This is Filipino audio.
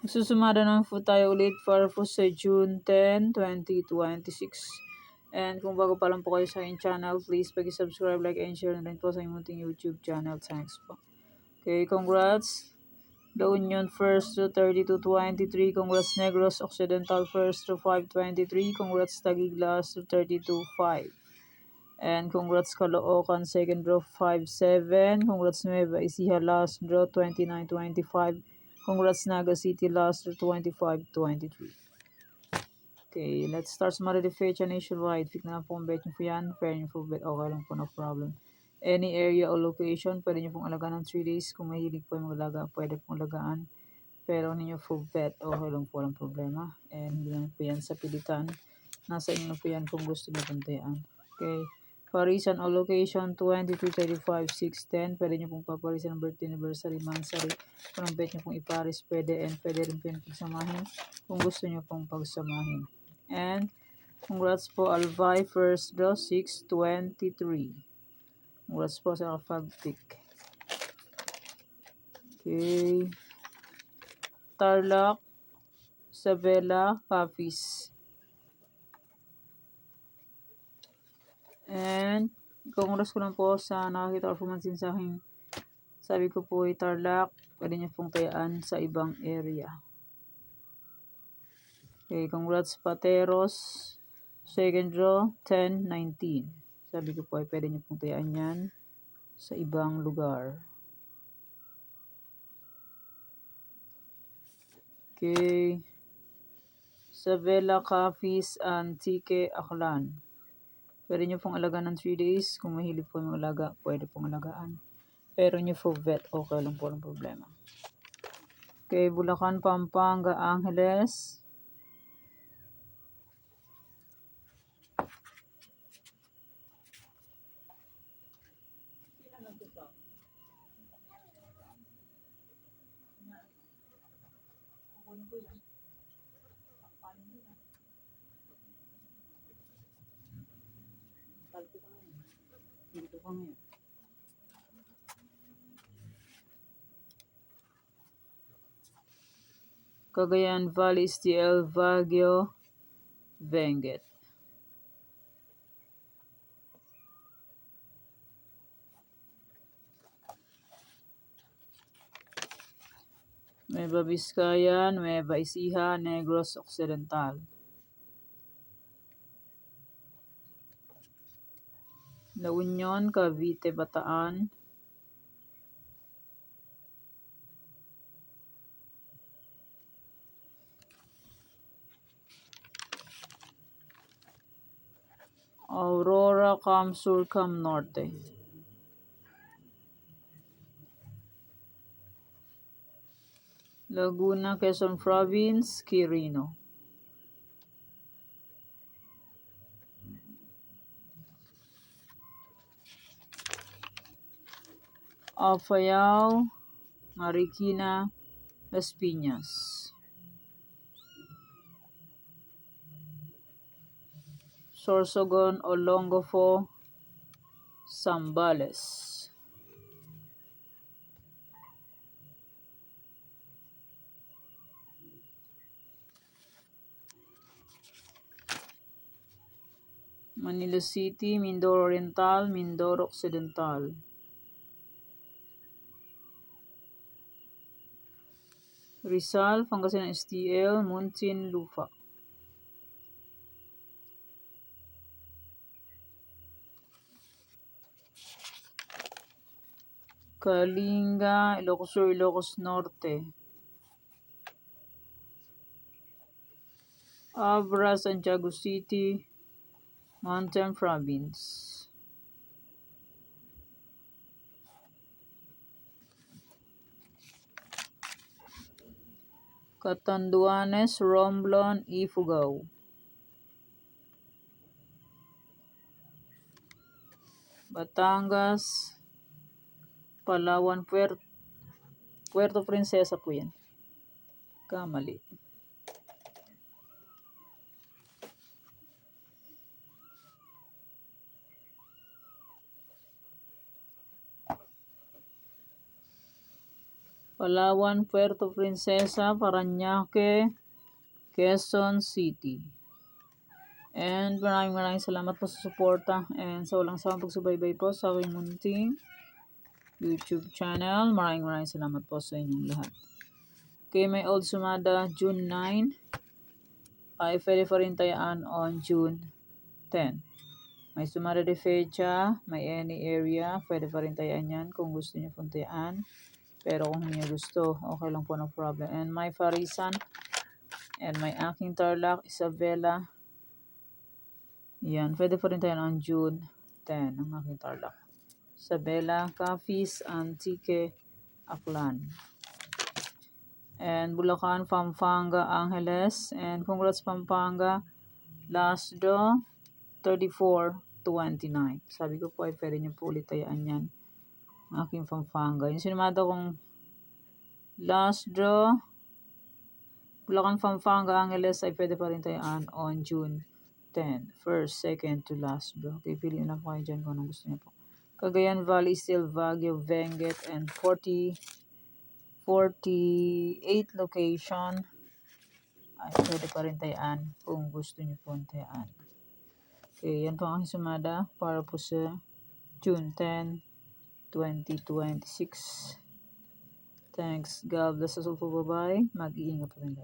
Susumada naman po tayo ulit para po sa June 10, 2026. And kung bago pa lang po kayo sa aking channel, please pag-subscribe, like, and share na rin po sa inyong munting YouTube channel. Thanks po. Okay, congrats. La Union first to 32-23. Congrats Negros Occidental first to 5-23. Congrats Taguig last to 32-5. And congrats Caloocan second draw 5-7. Congrats Nueva Ecija last draw 29-25. Congrats Naga City last draw 25-23. Okay, let's start sa Marifecha nationwide. Pick na po ang bet nyo po yan. Fair nyo po bet. Okay lang po, no problem. Any area or location, pwede nyo pong alagaan ng 3 days. Kung mahilig po yung magalaga, pwede pong alagaan. Pero ninyo full bet, okay lang po, walang problema. And hindi naman po yan sa pilitan. Nasa inyo po yan kung gusto nyo puntayan. Okay. Parisan o location 2235 610. Pwede nyo pong paparisan ng birthday anniversary, monthsary. Kung ang bet nyo pong iparis, pwede. And pwede rin po yung pagsamahin kung gusto nyo pong pagsamahin. And congrats po Alvay first draw 623. Congrats po sa pag-pick. Okay. Tarlac, Isabela, Papis. And congrats ko lang po sa nakakita or pumansin sa akin. Sabi ko po ay Tarlac, pwede nyo pong tayaan sa ibang area. Okay, congrats Pateros. Second draw, 10-19. Sabi ko po ay pwede nyo pong tayaan yan sa ibang lugar. Okay. Isabela, Cafis, Antique, Aklan. Pwede nyo pong alagaan ng 3 days. Kung mahilig po yung alaga, pwede pong alagaan. Pero nyo full vet, okay lang po ang problema. Okay, Bulacan, Pampanga, Angeles. Dito ka ngayon. Cagayan Valley, STL, Baguio, Benguet. Nueva Vizcaya, Nueva Ecija, Negros Occidental. La Union, Cavite, Bataan. Aurora, Cam Sur, Cam Norte. Laguna, Quezon Province, Quirino. Apayao, Marikina, Las Piñas. Sorsogon, Olongapo, Zambales. Manila City, Mindoro Oriental, Mindoro Occidental. Rizal, Pangasinan STL, Muntinlupa. Kalinga, Ilocos Sur, Ilocos Norte. Abra, Santiago City, Mountain Province. Catanduanes, Romblon, Ifugao. Batangas, Palawan, Puerto Princesa po yan. Kamali. Palawan, Puerto Princesa, Parañaque, Quezon City. And maraming salamat po sa suporta and sa walang sawang pagsubaybay po sa aking munting YouTube channel. Maraming salamat po sa inyong lahat. Okay, may old sumada June 9 ay pwede pa rin tayaan on June 10. May sumada de fecha, may any area, pwede pa rin tayaan yan kung gusto niyo pong tayaan. Pero kung hindi gusto, okay lang po, no problem. And may Farisan, and may aking Tarlac, Isabela. Yan, pwede pa rin tayo on June 10, ang aking Tarlac. Isabela, Capiz, Antique, Aklan. And Bulacan, Pampanga, Angeles. And congrats Pampanga, last draw, 34-29. Sabi ko po ay pwede niyo po ulit tayaan yan. Aking Pampanga. Yung sinumado kong last draw, Bulacan, Pampanga, Angeles ay pwede pa rin tayaan on June 10. First, second to last draw. Okay, piliin lang po kayo dyan kung anong gusto niyo po. Cagayan Valley, still Baguio, Benguet, and 48 location ay pwede pa rin tayaan kung gusto niyo po tayaan. Okay, yan po ang sumada para po sa June 10, 2026. Thanks. God bless us all po. Bye-bye. Mag-iingat po rin.